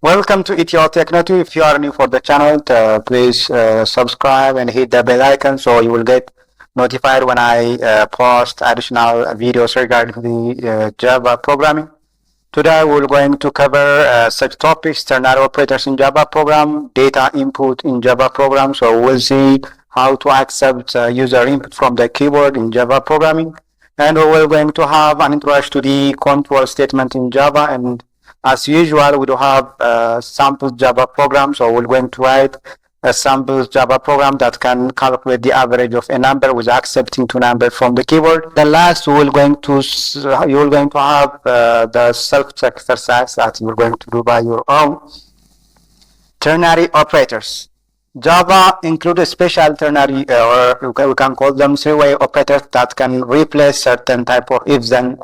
Welcome to ETL Technology. If you are new for the channel, please subscribe and hit the bell icon so you will get notified when I post additional videos regarding the Java programming. Today we're going to cover such topics: ternary operators in Java program, data input in Java program. So we'll see how to accept user input from the keyboard in Java programming, and we're going to have an introduction to the control statement in Java. And as usual, we do have sample Java program, so we're going to write a sample Java program that can calculate the average of a number with accepting two numbers from the keyboard. Then last, you're going to have the self-check exercise that you're going to do by your own. Ternary operators. Java includes special ternary, or we can call them three-way operators that can replace certain type of if-then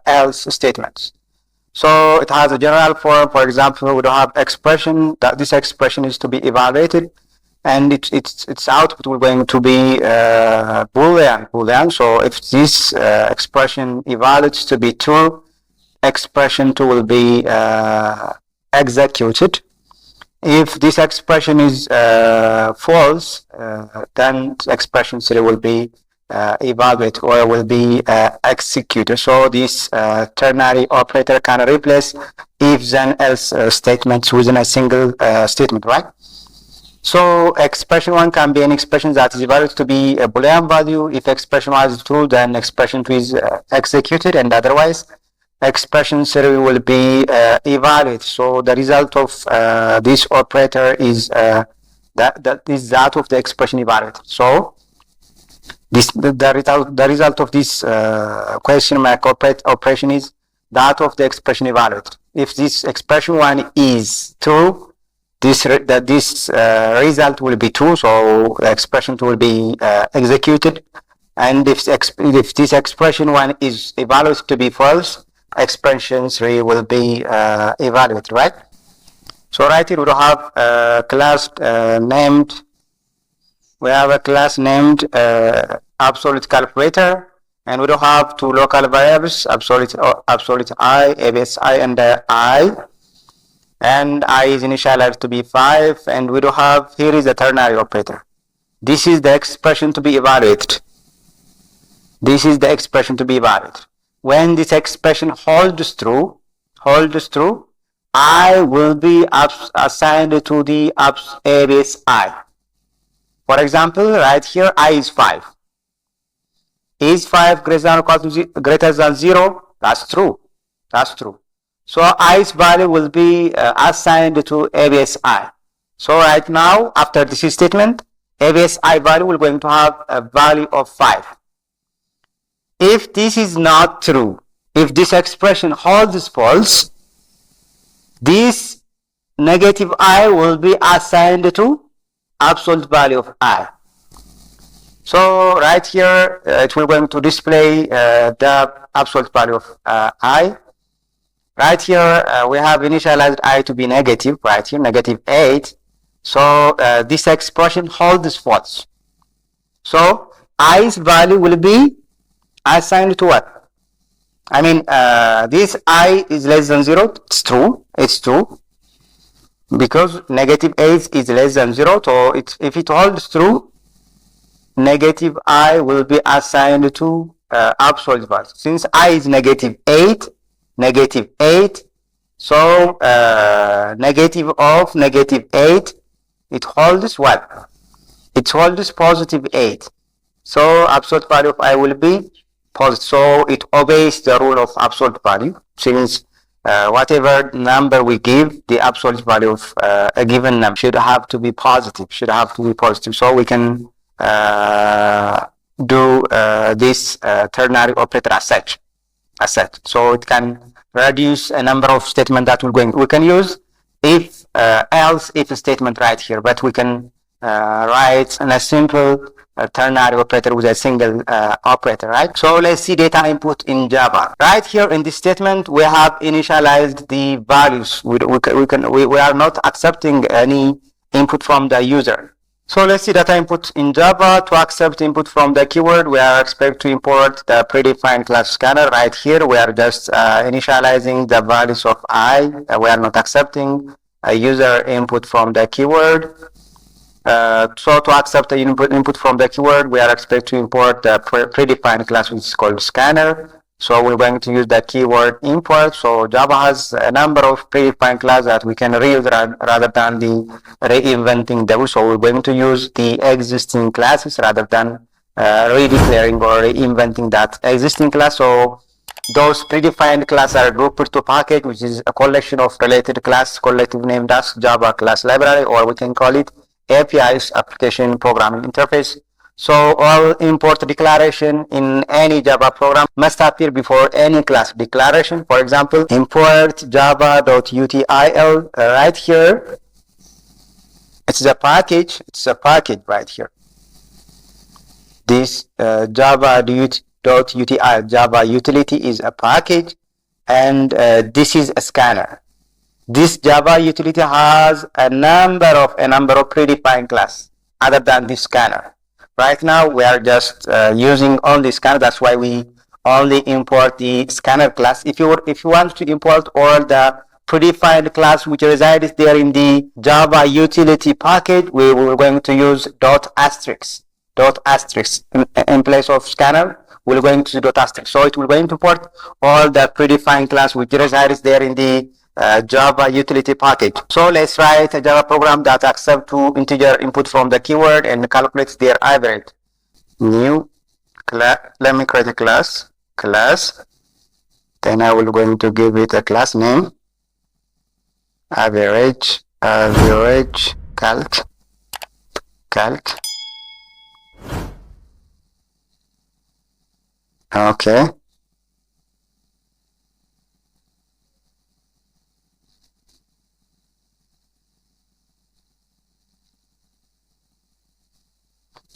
else statements. So it has a general form. For example, we don't have expression, that this expression is to be evaluated, and its output will going to be Boolean. So if this expression evaluates to be true, expression 2 will be executed. If this expression is false, then expression 3 will be evaluate or will be executed. So this ternary operator can replace if then else statements within a single statement, right? So expression 1 can be an expression that is evaluated to be a Boolean value. If expression 1 is true, then expression 2 is executed, and otherwise expression 3 will be evaluated. So the result of this operator is that of the expression evaluated. So the result of this question mark operation is that of the expression evaluated. If this expression 1 is true, this result will be true, so the expression 2 will be executed. And if this expression 1 is evaluated to be false, expression 3 will be evaluated, right? So right here we have a class named. We have a class named absolute calculator, and we do have two local variables, absolute I, abs I, and I, and I is initialized to be 5, and we do have, here is the ternary operator. This is the expression to be evaluated. This is the expression to be evaluated. When this expression holds true, I will be assigned to the abs I. For example, right here, I is 5. Is 5 greater than 0? That's true. That's true. So I's value will be assigned to abs I. So right now, after this statement, abs I value will going to have a value of 5. If this is not true, if this expression holds false, this negative I will be assigned to absolute value of I. So right here, it will going to display the absolute value of I. Right here, we have initialized I to be negative, right here, negative 8. So this expression holds false. So I's value will be assigned to what? I mean, this I is less than 0. It's true. It's true. Because negative 8 is less than 0, so if it holds true, negative I will be assigned to absolute value. Since I is negative 8, so negative of negative 8, it holds what? It holds positive 8. So absolute value of I will be positive. So it obeys the rule of absolute value, since whatever number we give, the absolute value of a given number should have to be positive. So we can do this ternary operator as such. So it can reduce a number of statements that we can use if else if statement right here, but we can write in a simple ternary operator with a single operator, right? So let's see data input in Java. Right here in this statement, we have initialized the values. We are not accepting any input from the user. So let's see data input in Java. To accept input from the keyword, we are expected to import the predefined class scanner. Right here, we are just initializing the values of I. We are not accepting a user input from the keyword. So to accept the input from the keyword, we are expected to import the predefined class, which is called scanner. So we're going to use the keyword import. So Java has a number of predefined classes that we can reuse rather than the reinventing them. So we're going to use the existing classes rather than redeclaring or reinventing that existing class. So those predefined classes are grouped to package, which is a collection of related classes, collective named as Java class library, or we can call it APIs, application programming interface. So all import declaration in any Java program must appear before any class declaration. For example, import java.util right here. It's a package. It's a package right here. This java.util Java utility is a package, and this is a scanner. This Java utility has a number of predefined classes other than this scanner. Right now we are just using only scanner. That's why we only import the scanner class. If you want to import all the predefined class which resides there in the Java utility package, we were going to use asterisk in place of scanner. We're going to do asterisk. So it will going to import all the predefined class which resides there in the Java utility package. So let's write a Java program that accepts two integer input from the keyword and calculates their average. New class. Let me create a class. Then I will going to give it a class name. Average calc. Okay.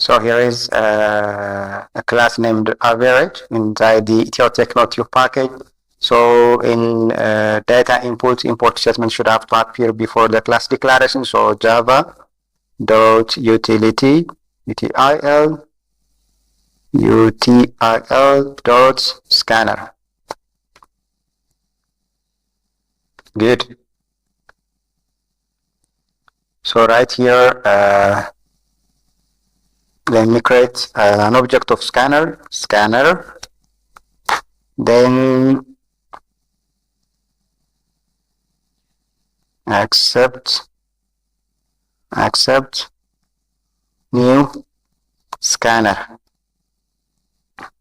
So here is a class named average inside the EthiotechNoTube package. So in data input, import statement should have to appear before the class declaration. So java.utility util.scanner. Good. So right here, let me create an object of scanner, then accept new scanner,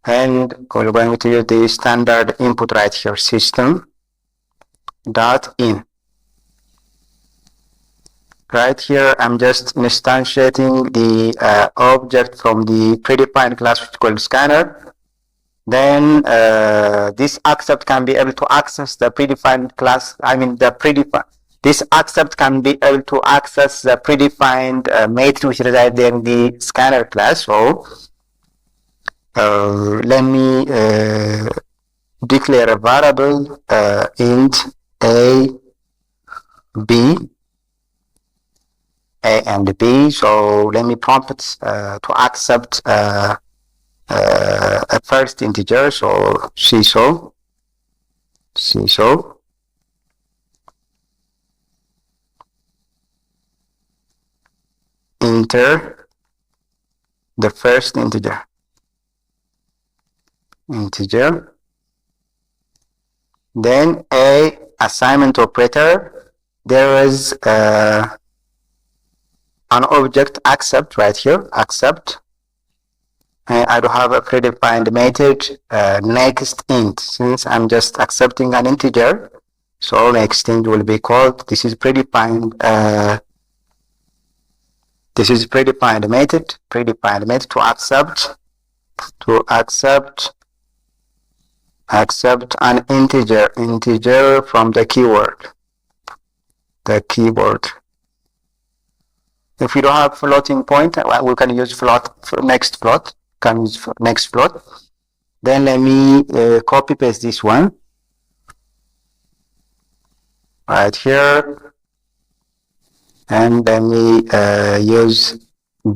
and we're going to use the standard input right here, system.in. Right here, I'm just instantiating the object from the predefined class which is called scanner. Then this accept can be able to access the predefined class. This accept can be able to access the predefined matrix which resides there in the scanner class. So let me declare a variable int a, b, A and B. So let me prompt to accept a first integer. So CISO, enter the first integer. Then a assignment operator. There is an object accept right here, accept, and I do have a predefined method next int. Since I'm just accepting an integer, so next int will be called, this is predefined method to accept an integer from the keyword. If you don't have floating point, we can use next float. Then let me copy paste this one right here, and let me use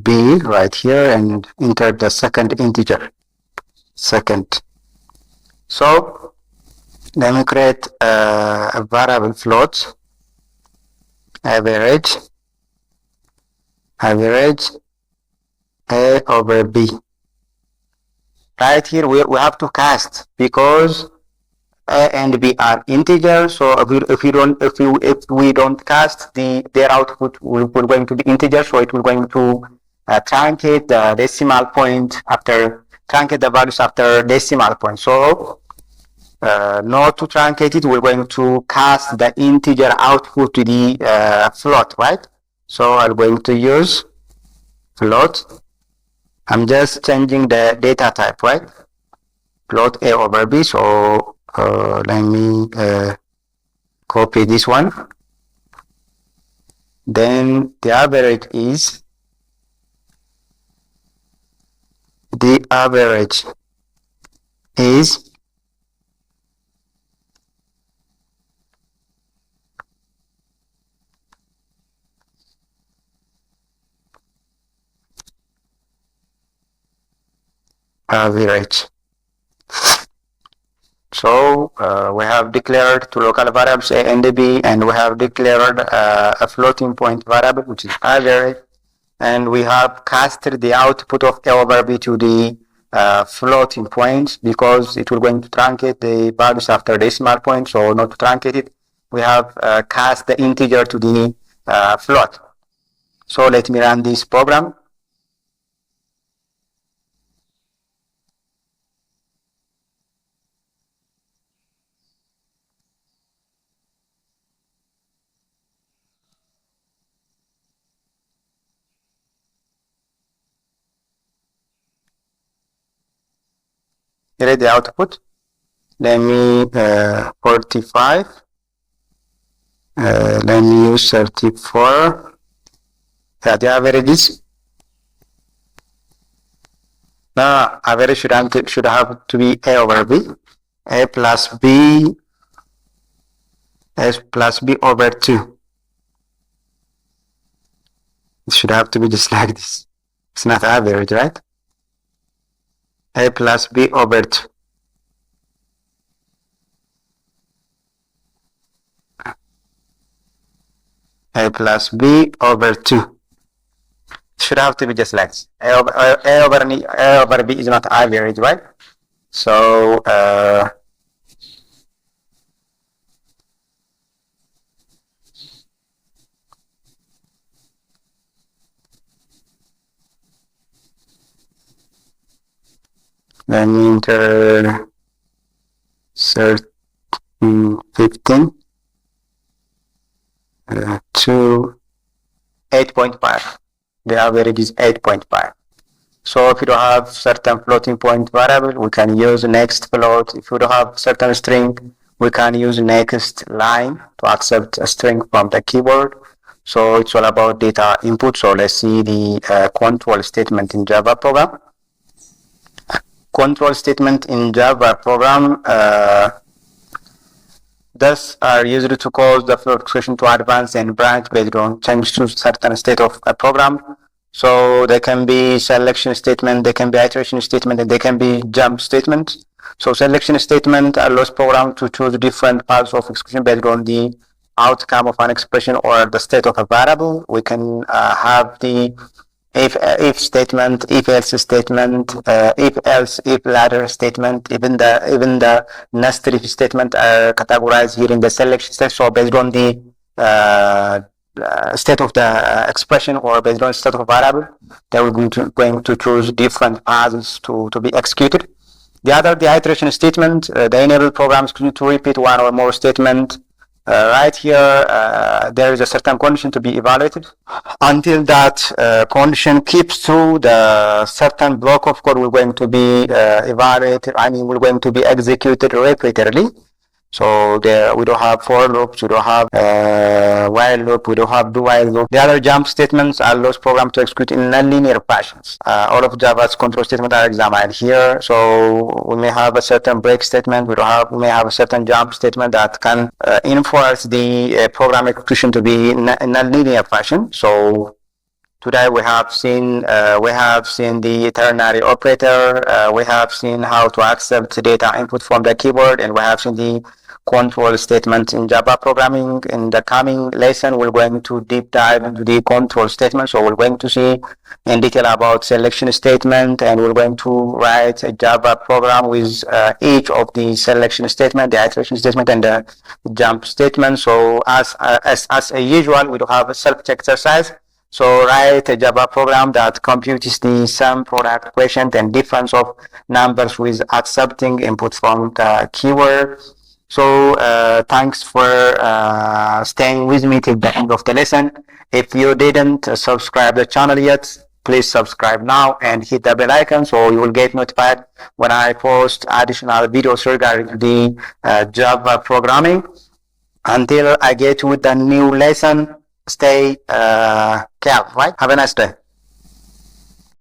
b right here and enter the second integer. So let me create a variable float average A over B. Right here we have to cast because A and B are integers. So if we don't cast, their output will going to be integer. So it will going to truncate the decimal point after truncate the values after decimal point. So not to truncate it, we're going to cast the integer output to the float, right? So I'm going to use float. I'm just changing the data type, right? Float A over B. So let me copy this one. Then the average is average. So we have declared two local variables A and B, and we have declared a floating point variable, which is average, and we have casted the output of A over B to the floating points because it will going to truncate the values after decimal point. So not to truncate it, we have cast the integer to the float. So let me run this program. Here is the output. Let me 45. Let me use 34. Yeah, the average is average should have to be A over B. A plus B S plus B over 2. It should have to be just like this. It's not average, right? A plus B over 2. A plus B over 2. Should have to be just like this. A over B is not average, right? So let me enter 15 to 8.5. The average is 8.5. So if you don't have certain floating point variable, we can use next float. If you don't have certain string, we can use next line to accept a string from the keyboard. So it's all about data input. So let's see the control statement in Java program. Control statement in Java program thus are used to cause the float expression to advance and branch based on change to certain state of a program. So they can be selection statement, they can be iteration statement, and they can be jump statement. So selection statement allows program to choose different paths of expression based on the outcome of an expression or the state of a variable. We can have the if statement, if else statement, if else, if ladder statement, even the nested if statement are categorized here in the selection state. So based on the state of the expression or based on state of a variable, they will going to choose different paths to be executed. The iteration statement, they enable programs to repeat one or more statement. Right here, there is a certain condition to be evaluated. Until that condition keeps true, the certain block of code will going to be evaluated. We're going to be executed repeatedly. So we don't have for loops, we don't have while loop, we don't have do while loop. The other jump statements allows program to execute in nonlinear fashions. All of Java's control statements are examined here. So we may have a certain break statement, we may have a certain jump statement that can enforce the program execution to be in nonlinear fashion. So today we have seen the ternary operator. We have seen how to accept data input from the keyboard, and we have seen the control statement in Java programming. In the coming lesson, we're going to deep dive into the control statement. So we're going to see in detail about selection statement, and we're going to write a Java program with each of the selection statement, the iteration statement, and the jump statement. So as usual, we do have a self-check exercise. So write a Java program that computes the sum, product, quotient, and difference of numbers with accepting input from the keyword. So thanks for staying with me till the end of the lesson. If you didn't subscribe the channel yet, please subscribe now and hit the bell icon so you will get notified when I post additional videos regarding the Java programming. Until I get with the new lesson, stay calm, right? Have a nice day.